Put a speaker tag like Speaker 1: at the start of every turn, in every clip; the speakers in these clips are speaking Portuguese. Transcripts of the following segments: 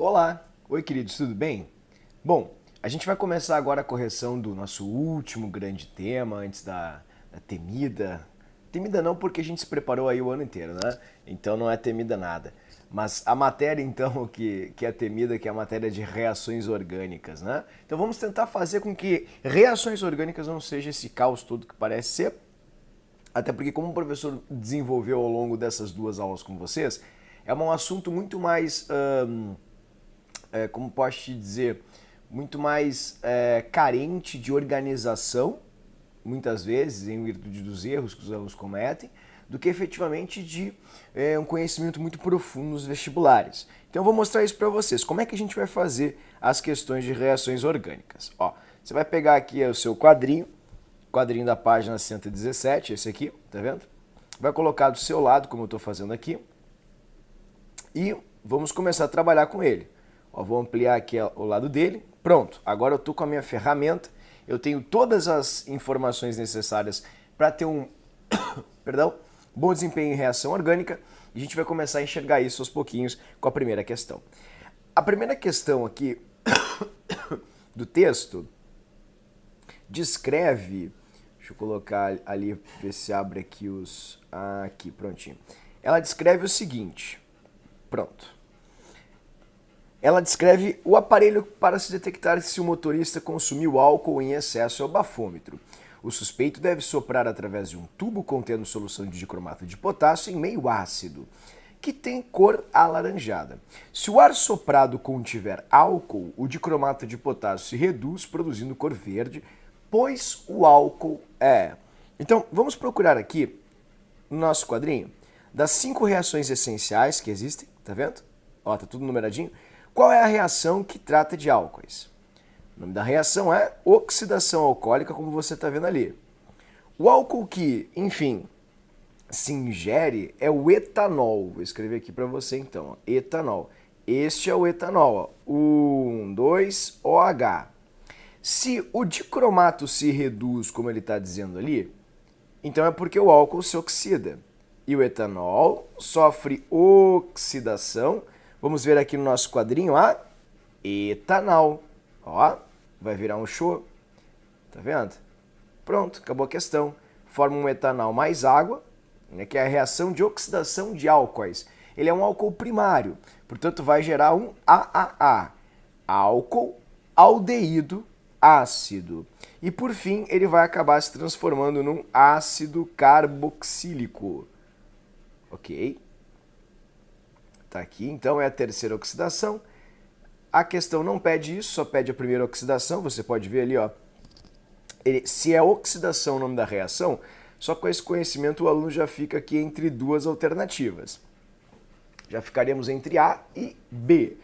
Speaker 1: Olá! Oi, queridos, tudo bem? Bom, a gente vai começar agora a correção do nosso último grande tema antes da temida. Temida não, porque a gente se preparou aí o ano inteiro, né? Então não é temida nada. Mas a matéria, então, que é temida, que é a matéria de reações orgânicas, né? Então vamos tentar fazer com que reações orgânicas não seja esse caos todo que parece ser. Até porque, como o professor desenvolveu ao longo dessas duas aulas com vocês, é um assunto muito mais como posso te dizer, muito mais carente de organização, muitas vezes, em virtude dos erros que os alunos cometem, do que efetivamente de um conhecimento muito profundo nos vestibulares. Então eu vou mostrar isso para vocês. Como é que a gente vai fazer as questões de reações orgânicas? Ó, você vai pegar aqui o seu quadrinho da página 117, esse aqui, tá vendo? Vai colocar do seu lado, como eu estou fazendo aqui, e vamos começar a trabalhar com ele. Ó, vou ampliar aqui o lado dele. Pronto, agora eu estou com a minha ferramenta, eu tenho todas as informações necessárias para ter um perdão, bom desempenho em reação orgânica, e a gente vai começar a enxergar isso aos pouquinhos com a primeira questão. A primeira questão aqui do texto descreve, deixa eu colocar ali, ver se abre aqui os... aqui, prontinho. Ela descreve o seguinte, pronto. Ela descreve o aparelho para se detectar se o motorista consumiu álcool em excesso é o bafômetro. O suspeito deve soprar através de um tubo contendo solução de dicromato de potássio em meio ácido, que tem cor alaranjada. Se o ar soprado contiver álcool, o dicromato de potássio se reduz, produzindo cor verde, pois o álcool é... Então, vamos procurar aqui, no nosso quadrinho, das 5 reações essenciais que existem, tá vendo? Ó, tá tudo numeradinho. Qual é a reação que trata de álcoois? O nome da reação é oxidação alcoólica, como você está vendo ali. O álcool que, enfim, se ingere é o etanol. Vou escrever aqui para você então, ó. Etanol. Este é o etanol, ó. 2OH. Se o dicromato se reduz, como ele está dizendo ali, então é porque o álcool se oxida. E o etanol sofre oxidação. Vamos ver aqui no nosso quadrinho a etanol. Ó, vai virar um show. Tá vendo? Pronto, acabou a questão. Forma um etanol mais água, né, que é a reação de oxidação de álcoois. Ele é um álcool primário, portanto vai gerar um AAA. Álcool aldeído ácido. E por fim, ele vai acabar se transformando num ácido carboxílico. Ok? Tá aqui, então é a terceira oxidação. A questão não pede isso, só pede a primeira oxidação. Você pode ver ali, ó. Se é oxidação o nome da reação, só com esse conhecimento o aluno já fica aqui entre duas alternativas. Já ficaremos entre A e B.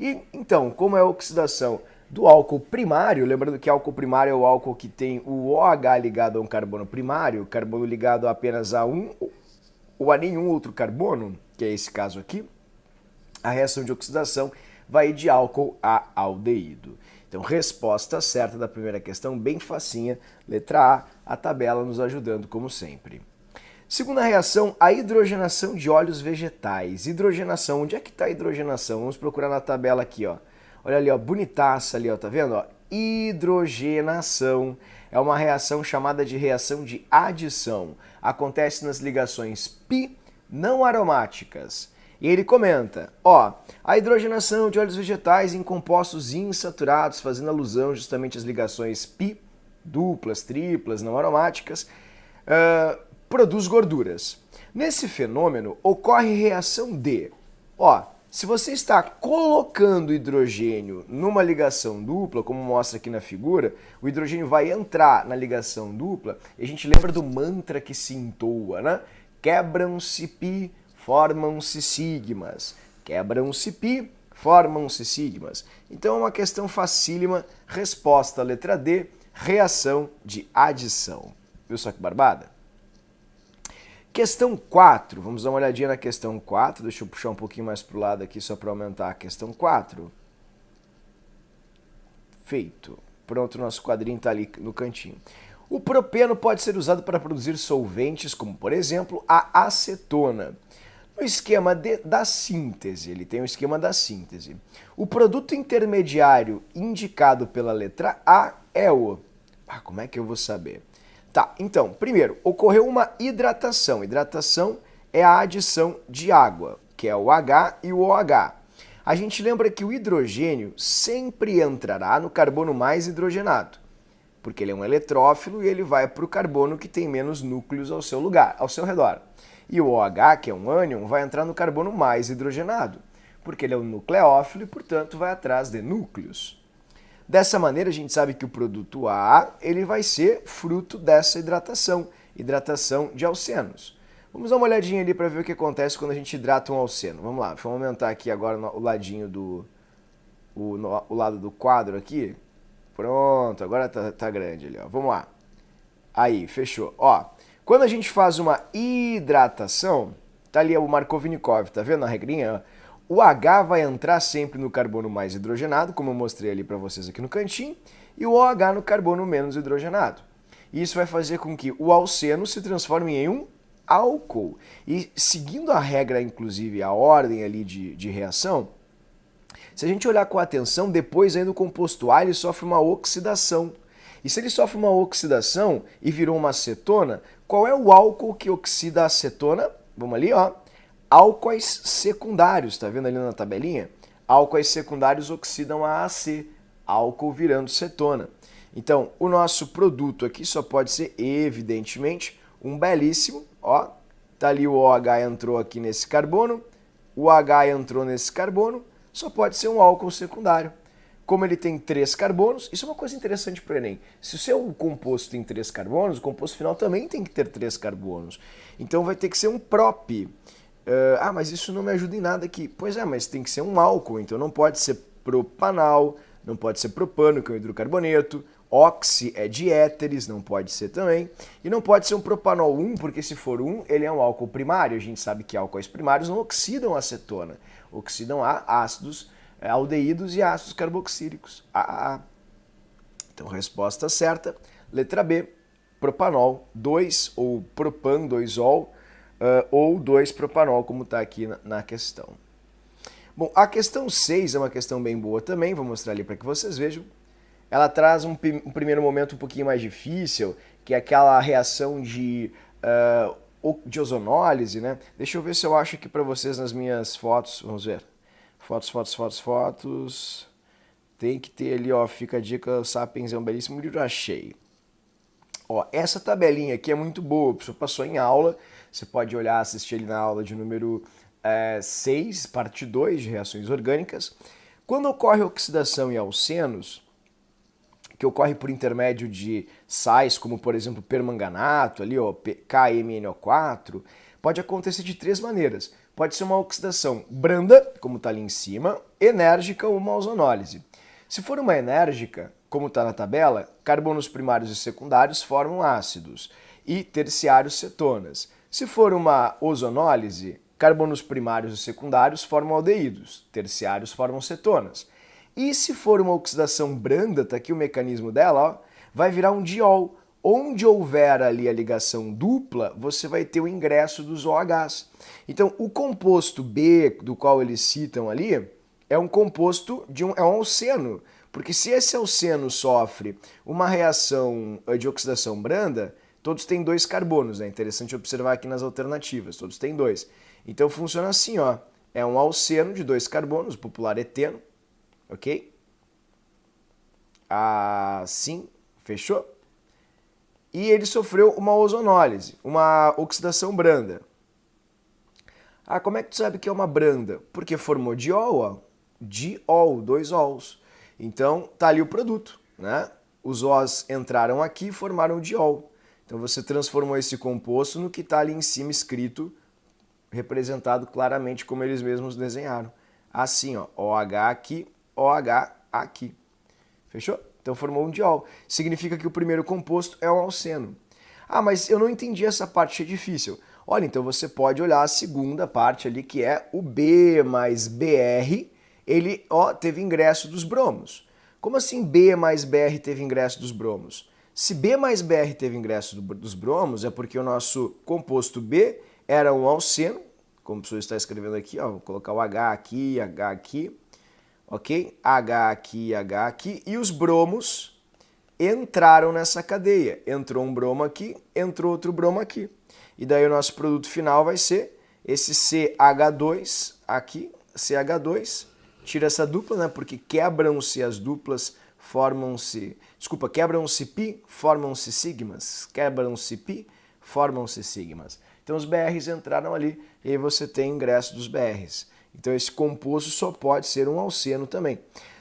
Speaker 1: E então, como é a oxidação do álcool primário, lembrando que álcool primário é o álcool que tem o OH ligado a um carbono primário, carbono ligado apenas a um ou a nenhum outro carbono, que é esse caso aqui, a reação de oxidação vai de álcool a aldeído. Então, resposta certa da primeira questão, bem facinha, letra A tabela nos ajudando como sempre. Segunda reação, a hidrogenação de óleos vegetais. Hidrogenação, onde é que está a hidrogenação? Vamos procurar na tabela aqui, ó. Olha ali, ó, bonitaça ali, ó, tá vendo? Ó? Hidrogenação é uma reação chamada de reação de adição. Acontece nas ligações pi não aromáticas. E ele comenta, ó, a hidrogenação de óleos vegetais em compostos insaturados, fazendo alusão justamente às ligações pi, duplas, triplas, não aromáticas, produz gorduras. Nesse fenômeno, ocorre reação de, ó, se você está colocando hidrogênio numa ligação dupla, como mostra aqui na figura, o hidrogênio vai entrar na ligação dupla, e a gente lembra do mantra que se entoa, né? Quebram-se pi, formam-se sigmas. Quebram-se pi, formam-se sigmas. Então é uma questão facílima, resposta letra D, reação de adição. Viu só que barbada? Questão 4, vamos dar uma olhadinha na questão 4, deixa eu puxar um pouquinho mais para o lado aqui só para aumentar a questão 4. Feito. Pronto, nosso quadrinho está ali no cantinho. O propeno pode ser usado para produzir solventes, como por exemplo a acetona. no esquema da síntese. Ele tem o esquema da síntese. O produto intermediário indicado pela letra A é o... como é que eu vou saber? Tá, então, primeiro, ocorreu uma hidratação. Hidratação é a adição de água, que é o H e o OH. A gente lembra que o hidrogênio sempre entrará no carbono mais hidrogenado, porque ele é um eletrófilo e ele vai para o carbono que tem menos núcleos ao seu lugar, ao seu redor. E o OH, que é um ânion, vai entrar no carbono mais hidrogenado, porque ele é um nucleófilo e, portanto, vai atrás de núcleos. Dessa maneira, a gente sabe que o produto A ele vai ser fruto dessa hidratação, hidratação de alcenos. Vamos dar uma olhadinha ali para ver o que acontece quando a gente hidrata um alceno. Vamos lá, deixa eu aumentar aqui agora o ladinho o lado do quadro aqui. Pronto, agora tá grande ali, ó. Vamos lá. Aí, fechou. Ó, quando a gente faz uma hidratação, tá ali o Markovnikov, tá vendo a regrinha? O H vai entrar sempre no carbono mais hidrogenado, como eu mostrei ali para vocês aqui no cantinho, e o OH no carbono menos hidrogenado. Isso vai fazer com que o alceno se transforme em um álcool. E seguindo a regra, inclusive, a ordem ali de reação, se a gente olhar com atenção, depois ainda o composto A ele sofre uma oxidação. E se ele sofre uma oxidação e virou uma acetona, qual é o álcool que oxida a acetona? Vamos ali, ó. Álcoois secundários, tá vendo ali na tabelinha? Álcoois secundários oxidam a AC, álcool virando cetona. Então, o nosso produto aqui só pode ser, evidentemente, um belíssimo, ó, tá ali o OH entrou aqui nesse carbono, o H entrou nesse carbono, só pode ser um álcool secundário. Como ele tem 3 carbonos, isso é uma coisa interessante para o Enem. Se o seu composto tem 3 carbonos, o composto final também tem que ter 3 carbonos. Então vai ter que ser um prop. Mas isso não me ajuda em nada aqui. Pois é, mas tem que ser um álcool, então não pode ser propanal, não pode ser propano, que é um hidrocarboneto, oxi é de éteres, não pode ser também, e não pode ser um propanol 1, porque se for 1, ele é um álcool primário. A gente sabe que álcoois primários não oxidam acetona, oxidam a ácidos, aldeídos e ácidos carboxílicos. Então, resposta certa, letra B, propanol 2 ou propan 2-ol ou 2-propanol, como está aqui na questão. Bom, a questão 6 é uma questão bem boa também, vou mostrar ali para que vocês vejam. Ela traz um primeiro momento um pouquinho mais difícil, que é aquela reação de ozonólise, né? Deixa eu ver se eu acho aqui para vocês nas minhas fotos, vamos ver. Fotos. Tem que ter ali, ó, fica a dica, o Sapiens é um belíssimo livro, achei. Ó, essa tabelinha aqui é muito boa, a pessoa passou em aula, você pode olhar, assistir ali na aula de número 6, parte 2, de reações orgânicas. Quando ocorre oxidação em alcenos, que ocorre por intermédio de sais, como por exemplo permanganato, ali, ó, KMNO4, pode acontecer de 3 maneiras. Pode ser uma oxidação branda, como está ali em cima, enérgica ou uma ozonólise. Se for uma enérgica, como está na tabela, carbonos primários e secundários formam ácidos e terciários cetonas. Se for uma ozonólise, carbonos primários e secundários formam aldeídos, terciários formam cetonas. E se for uma oxidação branda, tá aqui o mecanismo dela, ó, vai virar um diol. Onde houver ali a ligação dupla, você vai ter o ingresso dos OHs. Então, o composto B, do qual eles citam ali, é um composto é um alceno. Porque se esse alceno sofre uma reação de oxidação branda, todos têm 2 carbonos, né? Interessante observar aqui nas alternativas, todos têm 2. Então funciona assim, ó. É um alceno de 2 carbonos, popular eteno, ok? Assim, fechou? E ele sofreu uma ozonólise, uma oxidação branda. Como é que tu sabe que é uma branda? Porque formou diol, ó. Diol, 2 ols. Então, tá ali o produto, né? Os Os entraram aqui e formaram o diol. Então, você transformou esse composto no que está ali em cima escrito, representado claramente como eles mesmos desenharam. Assim, ó, OH aqui, OH aqui. Fechou? Então, formou um diol. Significa que o primeiro composto é um alceno. Mas eu não entendi essa parte, é difícil. Olha, então você pode olhar a segunda parte ali, que é o B mais BR, ele teve ingresso dos bromos. Como assim B mais BR teve ingresso dos bromos? Se B mais BR teve ingresso dos bromos, é porque o nosso composto B era um alceno, como o professor está escrevendo aqui, ó, vou colocar o H aqui, ok? H aqui, e os bromos entraram nessa cadeia. Entrou um bromo aqui, entrou outro bromo aqui. E daí o nosso produto final vai ser esse CH2 aqui, CH2, tira essa dupla, né? Porque quebram-se as duplas, formam-se... Desculpa, quebram-se pi, formam-se sigmas. Quebram-se pi, formam-se sigmas. Então os BRs entraram ali e aí você tem o ingresso dos BRs. Então esse composto só pode ser um alceno também.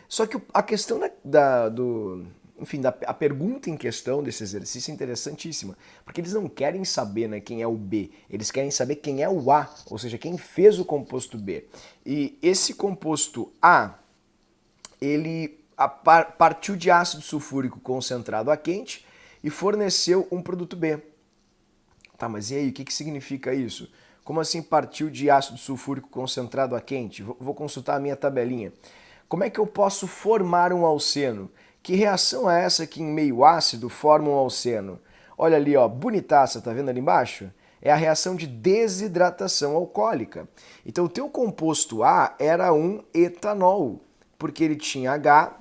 Speaker 1: Só que a questão a pergunta em questão desse exercício é interessantíssima, porque eles não querem saber, né, quem é o B, eles querem saber quem é o A, ou seja, quem fez o composto B. E esse composto A, ele partiu de ácido sulfúrico concentrado a quente e forneceu um produto B. Tá, mas e aí, o que significa isso? Como assim partiu de ácido sulfúrico concentrado a quente? Vou consultar a minha tabelinha. Como é que eu posso formar um alceno? Que reação é essa que em meio ácido forma um alceno? Olha ali, ó, bonitaça, tá vendo ali embaixo? É a reação de desidratação alcoólica. Então o teu composto A era um etanol, porque ele tinha H,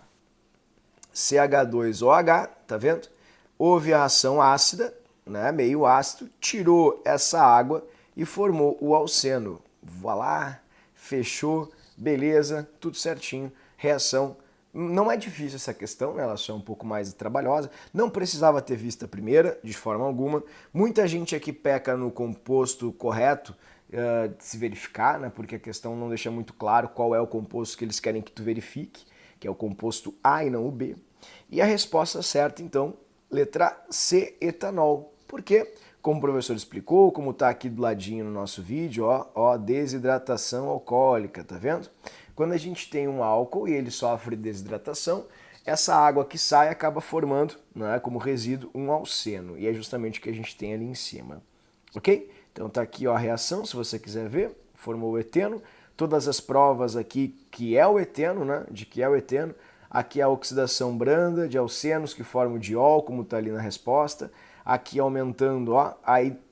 Speaker 1: CH2OH, tá vendo? Houve a reação ácida, né, meio ácido, tirou essa água e formou o alceno. Voilá, fechou, beleza, tudo certinho, reação. Não é difícil essa questão, né? Ela só é um pouco mais trabalhosa. Não precisava ter visto a primeira, de forma alguma. Muita gente aqui peca no composto correto de se verificar, né? Porque a questão não deixa muito claro qual é o composto que eles querem que tu verifique, que é o composto A e não o B. E a resposta certa, então, letra C, etanol. Por quê? Como o professor explicou, como está aqui do ladinho no nosso vídeo, ó, desidratação alcoólica, tá vendo? Quando a gente tem um álcool e ele sofre desidratação, essa água que sai acaba formando, né, como resíduo, um alceno. E é justamente o que a gente tem ali em cima. Ok? Então tá aqui ó, a reação, se você quiser ver, formou o eteno. Todas as provas aqui que é o eteno, né, de que é o eteno. Aqui a oxidação branda de alcenos que formam o diol, como está ali na resposta. Aqui aumentando ó,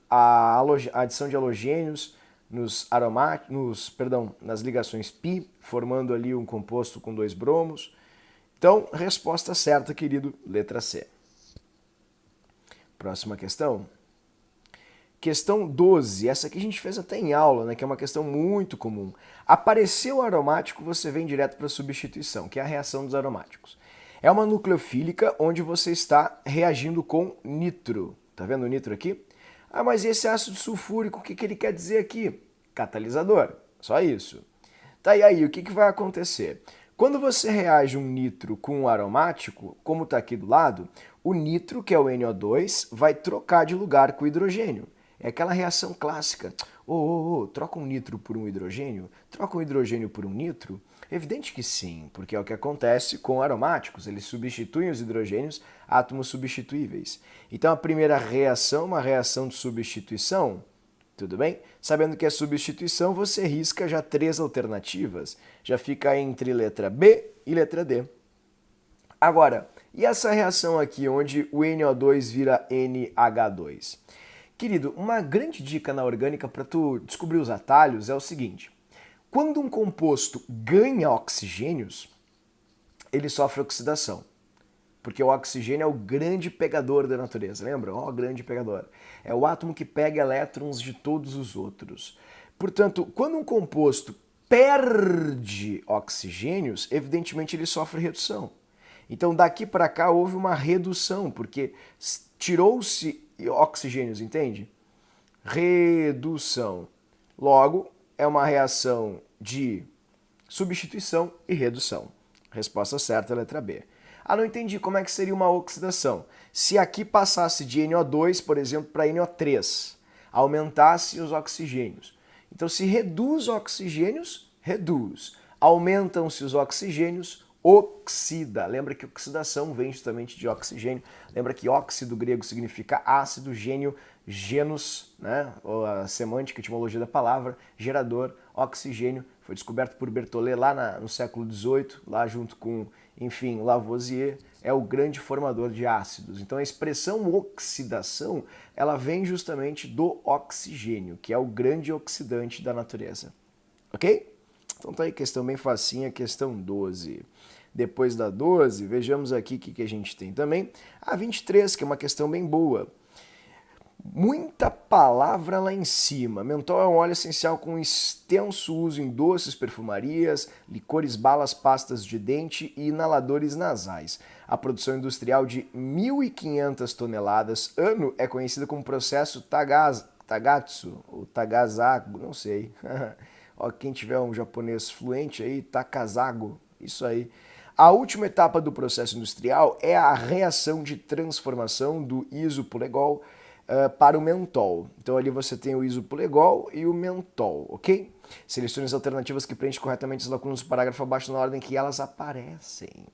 Speaker 1: a adição de halogênios nas ligações pi, formando ali um composto com 2 bromos. Então, resposta certa, querido, letra C. Próxima questão. Questão 12, essa aqui a gente fez até em aula, né, que é uma questão muito comum. Apareceu o aromático, você vem direto para a substituição, que é a reação dos aromáticos. É uma nucleofílica onde você está reagindo com nitro. Tá vendo o nitro aqui? Ah, mas esse ácido sulfúrico, o que ele quer dizer aqui? Catalisador, só isso. Tá, e aí, o que vai acontecer? Quando você reage um nitro com um aromático, como está aqui do lado, o nitro, que é o NO2, vai trocar de lugar com o hidrogênio. É aquela reação clássica. Troca um nitro por um hidrogênio? Troca um hidrogênio por um nitro? Evidente que sim, porque é o que acontece com aromáticos. Eles substituem os hidrogênios a átomos substituíveis. Então a primeira reação, uma reação de substituição, tudo bem? Sabendo que é substituição, você risca já 3 alternativas. Já fica entre letra B e letra D. Agora, e essa reação aqui, onde o NO2 vira NH2? Querido, uma grande dica na orgânica para tu descobrir os atalhos é o seguinte. Quando um composto ganha oxigênios, ele sofre oxidação. Porque o oxigênio é o grande pegador da natureza, lembra? Ó, grande pegador. É o átomo que pega elétrons de todos os outros. Portanto, quando um composto perde oxigênios, evidentemente ele sofre redução. Então daqui para cá houve uma redução, porque tirou-se oxigênios, entende? Redução. Logo, é uma reação de substituição e redução. Resposta certa, letra B. Ah, não entendi como é que seria uma oxidação. Se aqui passasse de NO2, por exemplo, para NO3, aumentasse os oxigênios. Então, se reduz oxigênios, reduz. Aumentam-se os oxigênios, oxida. Lembra que oxidação vem justamente de oxigênio. Lembra que óxido grego significa ácido, gênio, genus, né? A semântica, a etimologia da palavra, gerador, oxigênio. Foi descoberto por Berthollet lá no século XVIII, lá junto com, enfim, Lavoisier, é o grande formador de ácidos. Então a expressão oxidação, ela vem justamente do oxigênio, que é o grande oxidante da natureza. Ok? Então tá aí, questão bem facinha, questão 12. Depois da 12, vejamos aqui o que a gente tem também. A 23, que é uma questão bem boa. Muita palavra lá em cima. Mentol é um óleo essencial com extenso uso em doces, perfumarias, licores, balas, pastas de dente e inaladores nasais. A produção industrial de 1.500 toneladas ano é conhecida como processo Tagatsu, ou Tagazago, não sei. Ó, quem tiver um japonês fluente aí, Takazago, isso aí. A última etapa do processo industrial é a reação de transformação do isopulegol para o mentol. Então ali você tem o isopulegol e o mentol, ok? Selecione as alternativas que preenchem corretamente as lacunas do parágrafo abaixo na ordem que elas aparecem.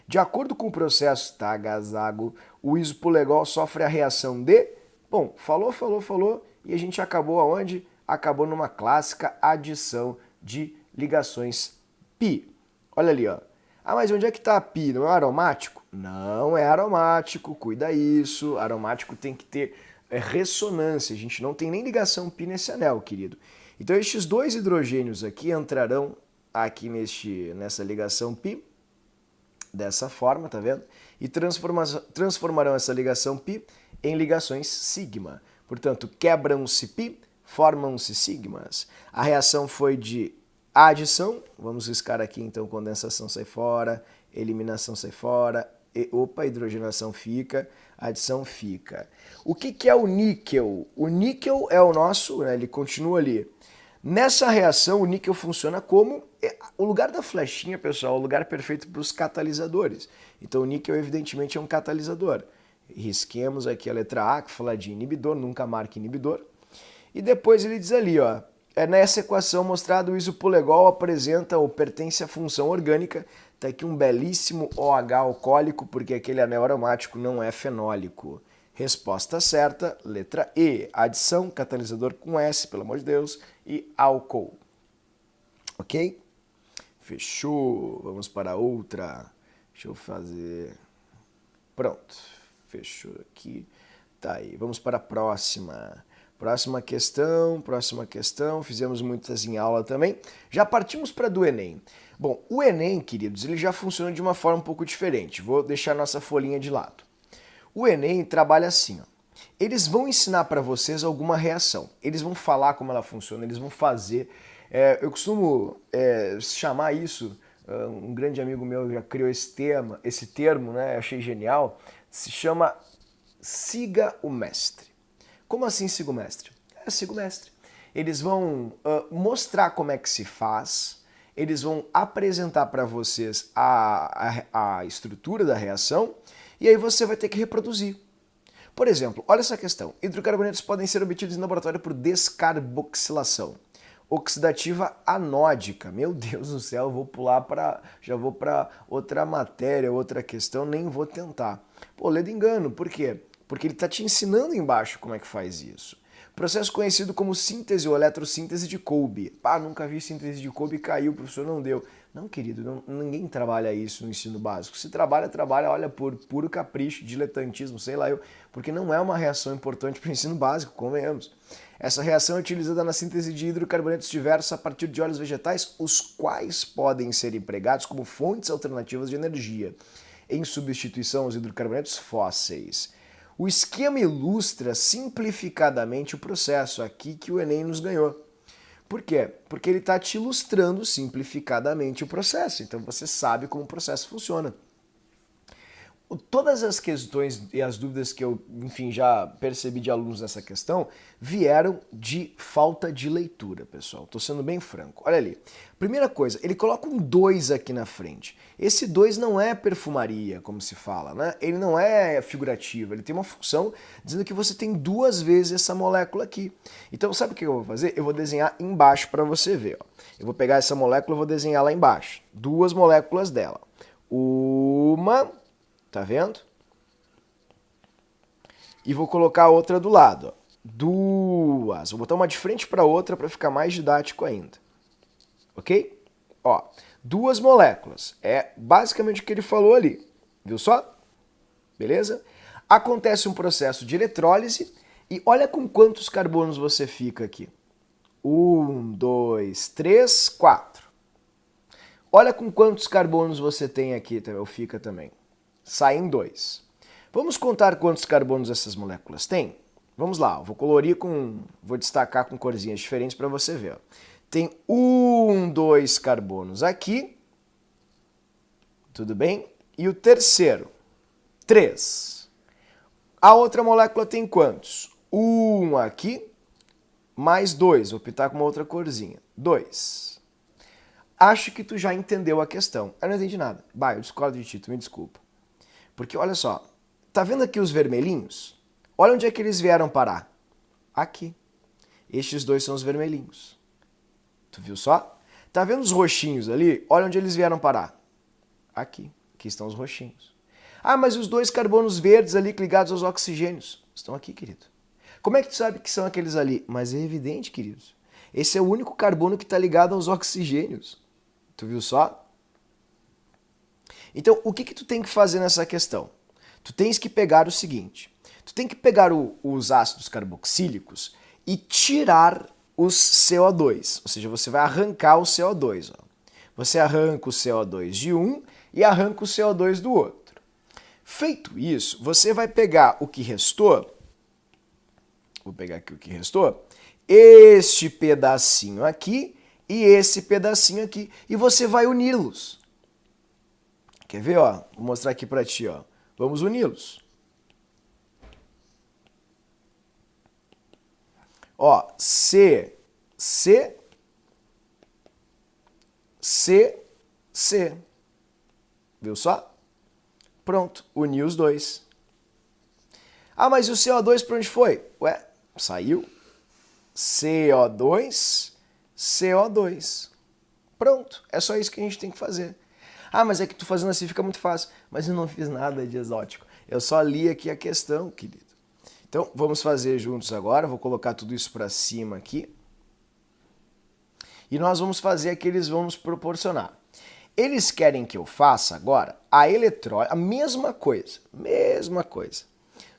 Speaker 1: De acordo com o processo Tagazago, o isopulegol sofre a reação de... Bom, falou, e a gente acabou aonde? Acabou numa clássica adição de ligações pi. Olha ali, ó. Ah, mas onde é que está a pi? Não é aromático? Não é aromático, cuida isso. Aromático tem que ter ressonância. A gente não tem nem ligação pi nesse anel, querido. Então estes dois hidrogênios aqui entrarão aqui nessa ligação pi, dessa forma, tá vendo? E transformarão essa ligação pi em ligações sigma. Portanto, quebram-se pi, formam-se sigmas. A reação foi de adição, vamos riscar aqui então, condensação sai fora, eliminação sai fora, hidrogenação fica, adição fica. O que é o níquel? O níquel é o nosso, né, ele continua ali. Nessa reação, o níquel funciona como o lugar da flechinha, pessoal, é o lugar perfeito para os catalisadores. Então o níquel, evidentemente, é um catalisador. Risquemos aqui a letra A, que fala de inibidor, nunca marque inibidor. E depois ele diz ali, ó, nessa equação mostrada, o isopulegol apresenta ou pertence à função orgânica. Tá aqui um belíssimo OH alcoólico, porque aquele anel aromático não é fenólico. Resposta certa, letra E. Adição, catalisador com S, pelo amor de Deus, e álcool. Ok? Fechou. Vamos para outra. Deixa eu fazer... Pronto. Fechou aqui. Tá aí. Vamos para a próxima. Próxima questão, fizemos muitas em aula também. Já partimos para do Enem. Bom, o Enem, queridos, ele já funciona de uma forma um pouco diferente. Vou deixar nossa folhinha de lado. O Enem trabalha assim, ó. Eles vão ensinar para vocês alguma reação. Eles vão falar como ela funciona, eles vão fazer. Eu costumo chamar isso, um grande amigo meu já criou esse termo, né? Eu achei genial. Se chama siga o mestre. Como assim siga o mestre? Siga o mestre. Eles vão mostrar como é que se faz, eles vão apresentar para vocês a estrutura da reação e aí você vai ter que reproduzir. Por exemplo, olha essa questão. Hidrocarbonetos podem ser obtidos em laboratório por descarboxilação oxidativa anódica. Meu Deus do céu, eu vou pular já vou para outra matéria, outra questão, nem vou tentar. Pô, lê de engano, por quê? Porque ele está te ensinando embaixo como é que faz isso. Processo conhecido como síntese ou eletrossíntese de Kolbe. Pá, nunca vi síntese de Kolbe, caiu, o professor não deu. Não, querido, ninguém trabalha isso no ensino básico. Se trabalha, olha, por puro capricho, diletantismo, sei lá eu, porque não é uma reação importante para o ensino básico, convenhamos. Essa reação é utilizada na síntese de hidrocarbonetos diversos a partir de óleos vegetais, os quais podem ser empregados como fontes alternativas de energia, em substituição aos hidrocarbonetos fósseis. O esquema ilustra simplificadamente o processo aqui que o Enem nos ganhou. Por quê? Porque ele está te ilustrando simplificadamente o processo. Então você sabe como o processo funciona. Todas as questões e as dúvidas que eu, enfim, já percebi de alunos nessa questão vieram de falta de leitura, pessoal. Estou sendo bem franco. Olha ali. Primeira coisa, ele coloca um 2 aqui na frente. Esse 2 não é perfumaria, como se fala, né? Ele não é figurativo, ele tem uma função dizendo que você tem 2 vezes essa molécula aqui. Então, sabe o que eu vou fazer? Eu vou desenhar embaixo para você ver. Ó. Eu vou pegar essa molécula e vou desenhar lá embaixo. 2 moléculas dela. Uma... Tá vendo? E vou colocar a outra do lado. Ó. 2. Vou botar uma de frente para outra para ficar mais didático ainda. ok? Ó, duas moléculas. É basicamente o que ele falou ali. Viu só? Beleza? Acontece um processo de eletrólise e olha com quantos carbonos você fica aqui. 1, 2, 3, 4. Olha com quantos carbonos você tem aqui, ou fica também. Saem 2. Vamos contar quantos carbonos essas moléculas têm? Vamos lá, vou destacar com corzinhas diferentes para você ver. Ó. Tem 1, 2 carbonos aqui, tudo bem? E o terceiro, 3. A outra molécula tem quantos? 1 aqui, mais 2, vou pintar com uma outra corzinha, 2. Acho que tu já entendeu a questão. Eu não entendi nada. Bah, eu discordo de ti, tu me desculpa. Porque olha só, tá vendo aqui os vermelhinhos? Olha onde é que eles vieram parar. Aqui. Estes dois são os vermelhinhos. Tu viu só? Tá vendo os roxinhos ali? Olha onde eles vieram parar. Aqui. Aqui estão os roxinhos. Ah, mas os dois carbonos verdes ali ligados aos oxigênios estão aqui, querido. Como é que tu sabe que são aqueles ali? Mas é evidente, queridos. Esse é o único carbono que está ligado aos oxigênios. Tu viu só? Então, o que tu tem que fazer nessa questão? Tu tens que pegar o seguinte. Tu tem que pegar os ácidos carboxílicos e tirar os CO2. Ou seja, você vai arrancar o CO2. Ó. Você arranca o CO2 de um e arranca o CO2 do outro. Feito isso, você vai pegar o que restou. Vou pegar aqui o que restou. Este pedacinho aqui e esse pedacinho aqui. E você vai uni-los. Quer ver, ó? Vou mostrar aqui pra ti, ó. Vamos uni-los. Ó, C, C, C, C. Viu só? Pronto, uni os dois. Ah, mas e o CO2 para onde foi? Ué, saiu. CO2, CO2. Pronto, é só isso que a gente tem que fazer. Ah, mas é que tu fazendo assim fica muito fácil. Mas eu não fiz nada de exótico. Eu só li aqui a questão, querido. Então, vamos fazer juntos agora. Vou colocar tudo isso para cima aqui. E nós vamos fazer aqui, eles vão nos proporcionar. Eles querem que eu faça agora a eletrólise, a mesma coisa.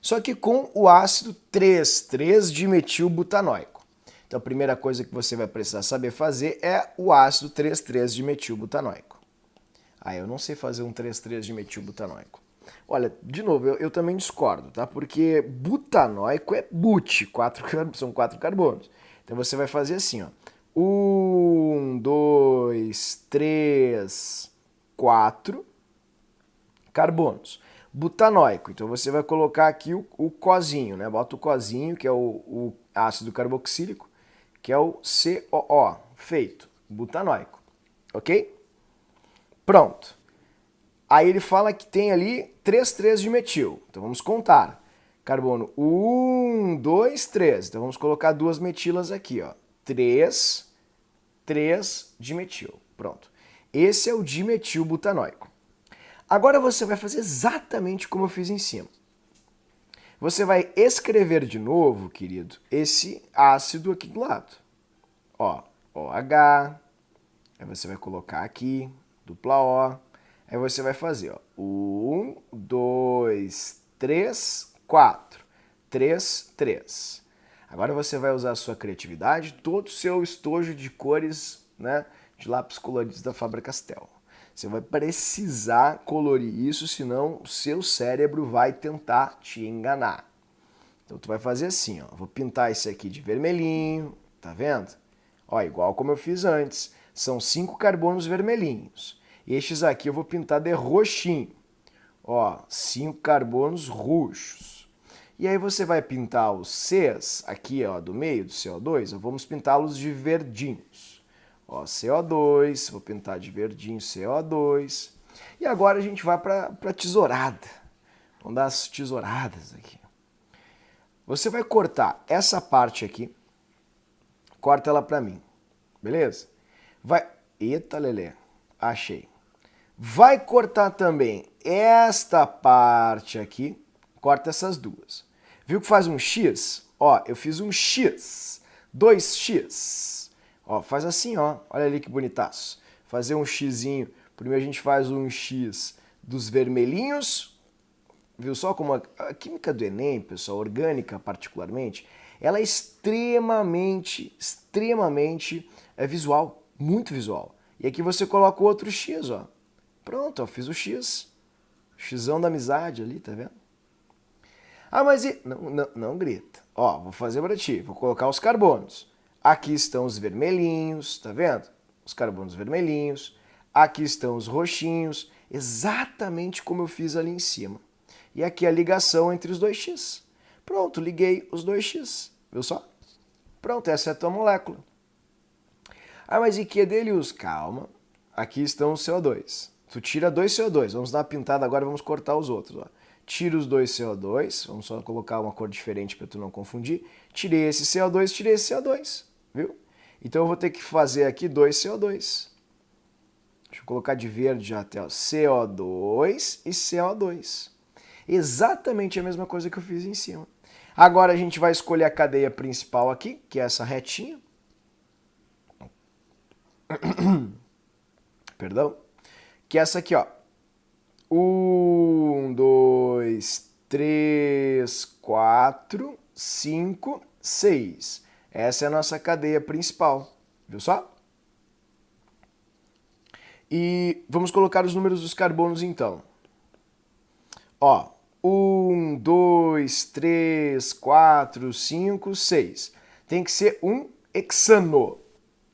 Speaker 1: Só que com o ácido 3,3-dimetilbutanóico. Então, a primeira coisa que você vai precisar saber fazer é o ácido 3,3-dimetilbutanóico. Ah, eu não sei fazer um 3,3-dimetilbutanóico. Olha, de novo, eu também discordo, tá? Porque butanóico é but, são 4 carbonos. Então você vai fazer assim, ó. 1, 2, 3, 4 carbonos. Butanóico, então você vai colocar aqui o cozinho, né? Bota o cozinho, que é o ácido carboxílico, que é o COO, feito, butanóico, ok? Pronto. Aí ele fala que tem ali 3,3 de metil. Então vamos contar. Carbono 1, 2, 3. Então vamos colocar duas metilas aqui, ó. 3 de metil. Pronto. Esse é o dimetilbutanóico. Agora você vai fazer exatamente como eu fiz em cima. Você vai escrever de novo, querido, esse ácido aqui do lado. Ó, OH. Aí você vai colocar aqui, dupla O. Aí você vai fazer, ó, 1, 2, 3, 4. 3, 3. Agora você vai usar a sua criatividade, todo o seu estojo de cores, né, de lápis coloridos da Faber-Castell. Você vai precisar colorir isso, senão o seu cérebro vai tentar te enganar. Então tu vai fazer assim, ó, vou pintar esse aqui de vermelhinho, tá vendo? Ó, igual como eu fiz antes, são 5 carbonos vermelhinhos. Estes aqui eu vou pintar de roxinho. Ó, 5 carbonos roxos. E aí você vai pintar os Cs aqui, ó, do meio do CO2, vamos pintá-los de verdinhos. Ó, CO2, vou pintar de verdinho CO2. E agora a gente vai para tesourada. Vamos dar as tesouradas aqui. Você vai cortar essa parte aqui, corta ela para mim, beleza? Vai, eita lelê, achei. Vai cortar também esta parte aqui, corta essas duas. Viu que faz um X? Ó, eu fiz um X, 2x. Ó, faz assim, ó. Olha ali que bonitaço. Fazer um xizinho. Primeiro a gente faz um X dos vermelhinhos. Viu só como a química do Enem, pessoal, orgânica particularmente, ela é extremamente visual, muito visual. E aqui você coloca o outro X, ó. Pronto, ó, fiz o X. Xão da amizade ali, tá vendo? Ah, mas e... Não grita. Ó, vou fazer para ti. Vou colocar os carbonos. Aqui estão os vermelhinhos, tá vendo? Os carbonos vermelhinhos. Aqui estão os roxinhos, exatamente como eu fiz ali em cima. E aqui a ligação entre os dois X. Pronto, liguei os dois X. Viu só? Pronto, essa é a tua molécula. Ah, mas e que é dele? Calma. Aqui estão os CO2. Tu tira dois CO2. Vamos dar uma pintada agora e vamos cortar os outros. Ó. Tira os dois CO2. Vamos só colocar uma cor diferente para tu não confundir. Tirei esse CO2, tirei esse CO2. Viu? Então eu vou ter que fazer aqui dois CO2. Deixa eu colocar de verde já até ó. CO2 e CO2. Exatamente a mesma coisa que eu fiz em cima. Agora a gente vai escolher a cadeia principal aqui, que é essa retinha. Perdão. Que é essa aqui, ó. 1, 2, 3, 4, 5, 6. Essa é a nossa cadeia principal. Viu só? E vamos colocar os números dos carbonos então. Ó, 1, 2, 3, 4, 5, 6. Tem que ser um hexano.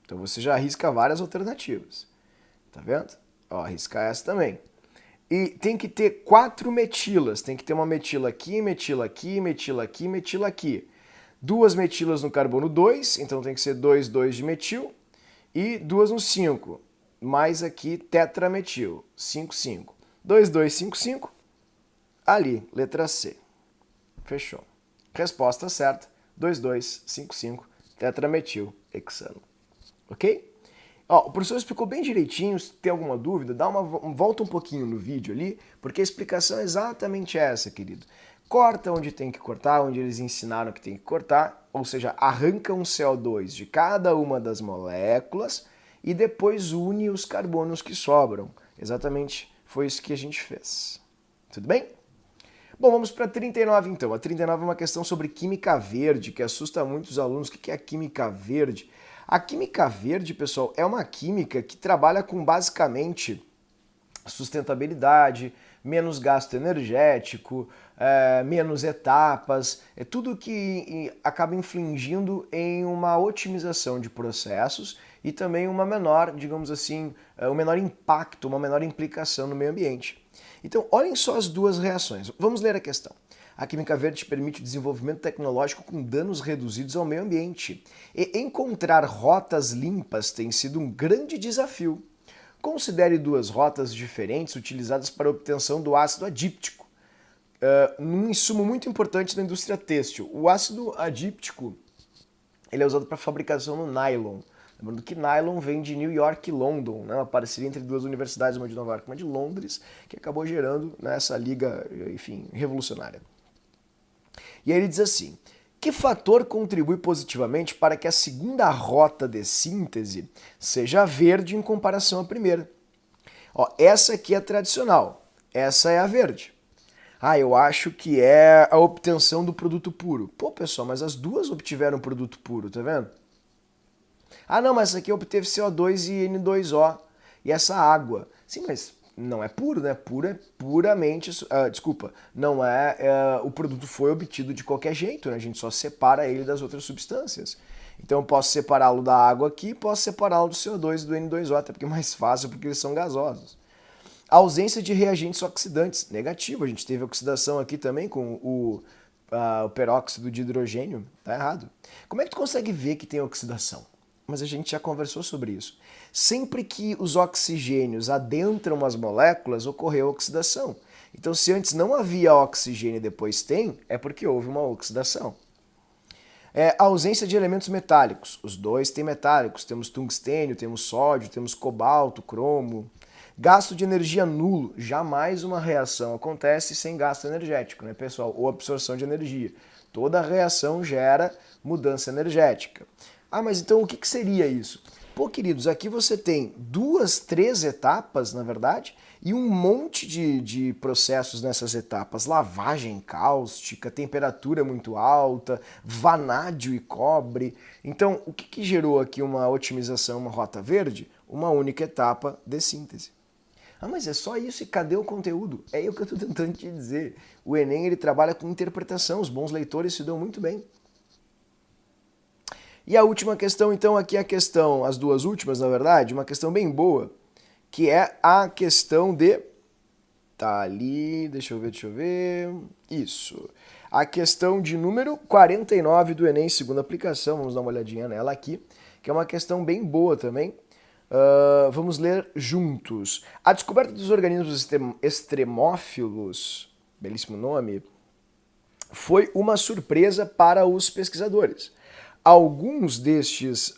Speaker 1: Então você já arrisca várias alternativas. Tá vendo? Ó, arriscar essa também. E tem que ter 4 metilas. Tem que ter uma metila aqui, metila aqui, metila aqui, metila aqui. 2 metilas no carbono 2, então tem que ser 2, 2 de metil. E 2 no 5. Mais aqui tetrametil, 5, 5. 2, 2, 5, 5. Ali, letra C. Fechou. Resposta certa, 2, 2, 5, 5, tetrametil hexano. Ok? Ó, o professor explicou bem direitinho. Se tem alguma dúvida, dá volta um pouquinho no vídeo ali, porque a explicação é exatamente essa, querido. Corta onde tem que cortar, onde eles ensinaram que tem que cortar, ou seja, arranca um CO2 de cada uma das moléculas e depois une os carbonos que sobram. Exatamente foi isso que a gente fez. Tudo bem? Bom, vamos para a 39 então. A 39 é uma questão sobre química verde, que assusta muitos alunos. O que é a química verde? A química verde, pessoal, é uma química que trabalha com basicamente sustentabilidade, menos gasto energético, menos etapas, é tudo que acaba infligindo em uma otimização de processos e também uma menor, digamos assim, um menor impacto, uma menor implicação no meio ambiente. Então, olhem só as duas reações. Vamos ler a questão. A química verde permite o desenvolvimento tecnológico com danos reduzidos ao meio ambiente. E encontrar rotas limpas tem sido um grande desafio. Considere duas rotas diferentes utilizadas para a obtenção do ácido adíptico, um insumo muito importante na indústria têxtil. O ácido adíptico ele é usado para a fabricação do nylon. Lembrando que nylon vem de New York e London, né? Uma parceria entre duas universidades, uma de Nova York e uma de Londres, que acabou gerando essa liga, enfim, revolucionária. E aí ele diz assim: que fator contribui positivamente para que a segunda rota de síntese seja verde em comparação à primeira? Ó, essa aqui é tradicional, essa é a verde. Ah, eu acho que é a obtenção do produto puro. Pô, pessoal, mas as duas obtiveram produto puro, tá vendo? Ah, não, mas essa aqui obteve CO2 e N2O. E essa água. Sim, mas não é puro, né? Puro é puramente... desculpa, não o produto foi obtido de qualquer jeito, né? A gente só separa ele das outras substâncias. Então eu posso separá-lo da água aqui, posso separá-lo do CO2 e do N2O, até porque é mais fácil, porque eles são gasosos. A ausência de reagentes oxidantes, negativo. A gente teve oxidação aqui também com o peróxido de hidrogênio, tá errado. Como é que tu consegue ver que tem oxidação? Mas a gente já conversou sobre isso. Sempre que os oxigênios adentram as moléculas, ocorreu oxidação. Então, se antes não havia oxigênio e depois tem, é porque houve uma oxidação. A ausência de elementos metálicos. Os dois têm metálicos. Temos tungstênio, temos sódio, temos cobalto, cromo. Gasto de energia nulo. Jamais uma reação acontece sem gasto energético, né, pessoal? Ou absorção de energia. Toda reação gera mudança energética. Ah, mas então o que que seria isso? Pô, queridos, aqui você tem 2, 3 etapas, na verdade, e um monte de processos nessas etapas. Lavagem cáustica, temperatura muito alta, vanádio e cobre. Então, o que que gerou aqui uma otimização, uma rota verde? Uma única etapa de síntese. Ah, mas é só isso e cadê o conteúdo? É o que eu estou tentando te dizer. O Enem ele trabalha com interpretação, os bons leitores se dão muito bem. E a última questão, então, aqui é a questão, as duas últimas, na verdade, uma questão bem boa, que é a questão de... Tá ali, deixa eu ver... Isso. A questão de número 49 do Enem, segunda aplicação, vamos dar uma olhadinha nela aqui, que é uma questão bem boa também. Vamos ler juntos. A descoberta dos organismos extremófilos, belíssimo nome, foi uma surpresa para os pesquisadores. Alguns destes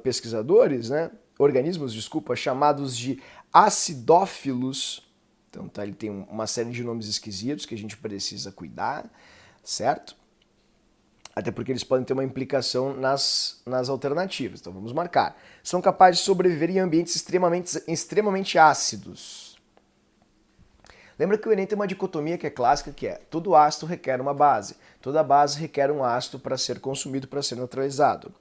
Speaker 1: pesquisadores, né, organismos, desculpa, chamados de acidófilos, então tá, ele tem uma série de nomes esquisitos que a gente precisa cuidar, certo? Até porque eles podem ter uma implicação nas alternativas, então vamos marcar. São capazes de sobreviver em ambientes extremamente ácidos. Lembra que o Enem tem uma dicotomia que é clássica, que é todo ácido requer uma base, toda base requer um ácido para ser consumido, para ser neutralizado.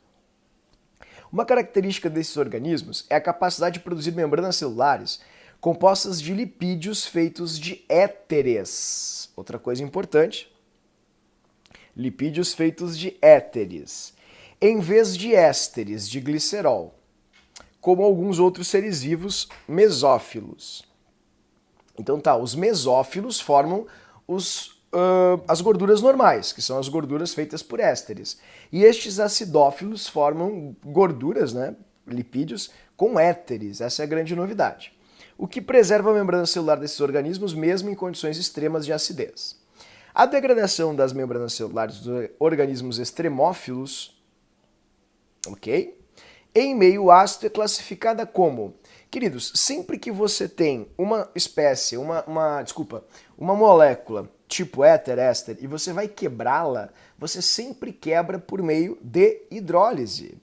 Speaker 1: Uma característica desses organismos é a capacidade de produzir membranas celulares compostas de lipídios feitos de éteres. Outra coisa importante, lipídios feitos de éteres, em vez de ésteres de glicerol, como alguns outros seres vivos mesófilos. Então tá, os mesófilos formam as gorduras normais, que são as gorduras feitas por ésteres. E estes acidófilos formam gorduras, né, lipídios, com éteres. Essa é a grande novidade. O que preserva a membrana celular desses organismos mesmo em condições extremas de acidez. A degradação das membranas celulares dos organismos extremófilos, ok? Em meio ácido é classificada como... Queridos, sempre que você tem uma espécie, uma molécula tipo éter, éster, e você vai quebrá-la, você sempre quebra por meio de hidrólise.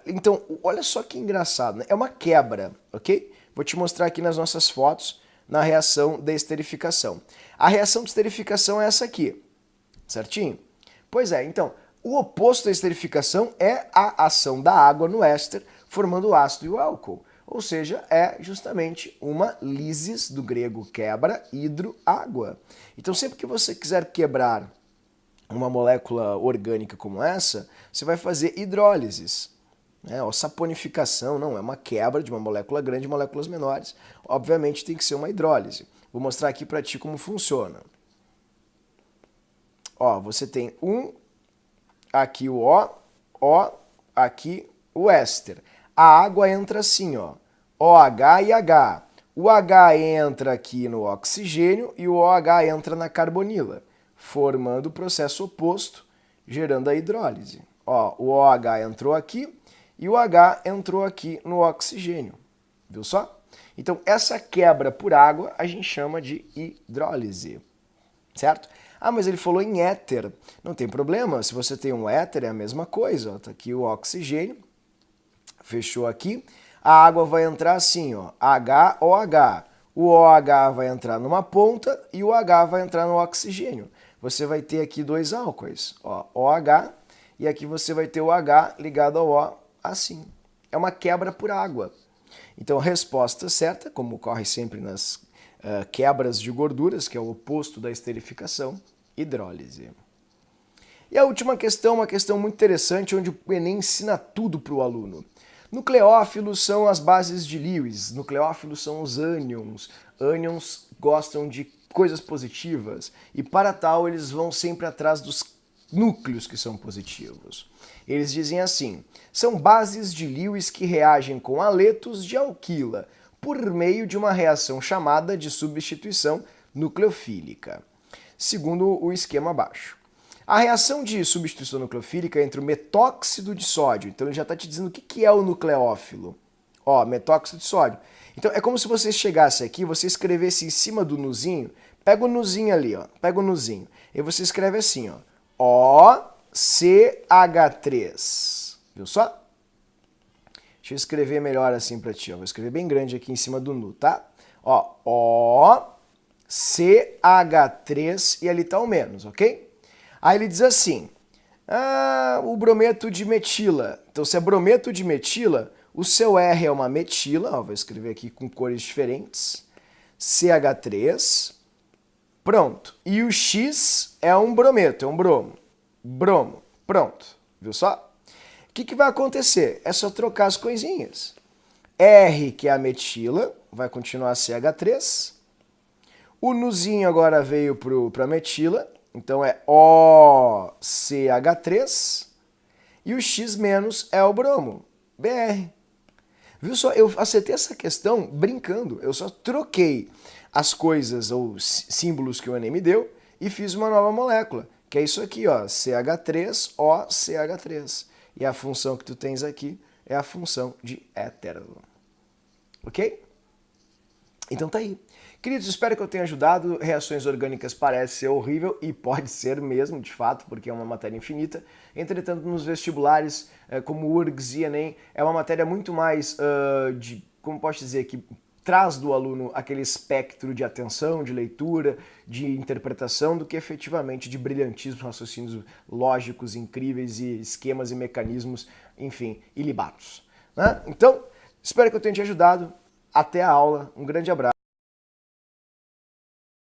Speaker 1: Então, olha só que engraçado, né? É uma quebra, ok? Vou te mostrar aqui nas nossas fotos, na reação de esterificação. A reação de esterificação é essa aqui, certinho? Pois é, então, o oposto da esterificação é a ação da água no éster, formando o ácido e o álcool. Ou seja, é justamente uma lisis, do grego quebra, hidro, água. Então sempre que você quiser quebrar uma molécula orgânica como essa, você vai fazer hidrólises. Saponificação não, é uma quebra de uma molécula grande em moléculas menores. Obviamente tem que ser uma hidrólise. Vou mostrar aqui para ti como funciona. Ó, você tem aqui o O, aqui o éster. A água entra assim, ó, OH e H. O H entra aqui no oxigênio e o OH entra na carbonila, formando o processo oposto, gerando a hidrólise. Ó, o OH entrou aqui e o H entrou aqui no oxigênio. Viu só? Então, essa quebra por água a gente chama de hidrólise, certo? Ah, mas ele falou em éter. Não tem problema, se você tem um éter é a mesma coisa. Ó, tá aqui o oxigênio. Fechou aqui. A água vai entrar assim, ó, HOH. O OH vai entrar numa ponta e o H vai entrar no oxigênio. Você vai ter aqui dois álcoois, ó, OH, e aqui você vai ter o H ligado ao O assim. É uma quebra por água. Então, resposta certa, como ocorre sempre nas quebras de gorduras, que é o oposto da esterificação, hidrólise. E a última questão, uma questão muito interessante, onde o Enem ensina tudo para o aluno. Nucleófilos são as bases de Lewis, nucleófilos são os ânions. Ânions gostam de coisas positivas e para tal eles vão sempre atrás dos núcleos que são positivos. Eles dizem assim, são bases de Lewis que reagem com haletos de alquila por meio de uma reação chamada de substituição nucleofílica, segundo o esquema abaixo. A reação de substituição nucleofílica entre o metóxido de sódio, então ele já está te dizendo o que é o nucleófilo. Ó, metóxido de sódio. Então é como se você chegasse aqui, você escrevesse em cima do nuzinho, pega o nuzinho ali, ó, pega o nuzinho, e você escreve assim, ó, OCH3, viu só? Deixa eu escrever melhor assim para ti, ó. Vou escrever bem grande aqui em cima do nu, tá? Ó, O, CH3 e ali tá o menos, ok? Aí ele diz assim, o brometo de metila. Então, se é brometo de metila, o seu R é uma metila, ó, vou escrever aqui com cores diferentes, CH3, pronto. E o X é um brometo, é um bromo. Bromo, pronto. Viu só? O que vai acontecer? É só trocar as coisinhas. R, que é a metila, vai continuar CH3. O nuzinho agora veio para a metila, então é OCH3. E o X- é o bromo, BR. Viu só? Eu acertei essa questão brincando. Eu só troquei as coisas ou símbolos que o Enem me deu e fiz uma nova molécula, que é isso aqui, ó, CH3OCH3. E a função que tu tens aqui é a função de hétero. Ok? Então tá aí. Queridos, espero que eu tenha ajudado. Reações orgânicas parece ser horrível e pode ser mesmo, de fato, porque é uma matéria infinita. Entretanto, nos vestibulares, como URGS e Enem, é uma matéria muito mais como posso dizer, que traz do aluno aquele espectro de atenção, de leitura, de interpretação, do que efetivamente de brilhantismo, raciocínios lógicos incríveis e esquemas e mecanismos, enfim, ilibados. Né? Então, espero que eu tenha te ajudado. Até a aula. Um grande abraço.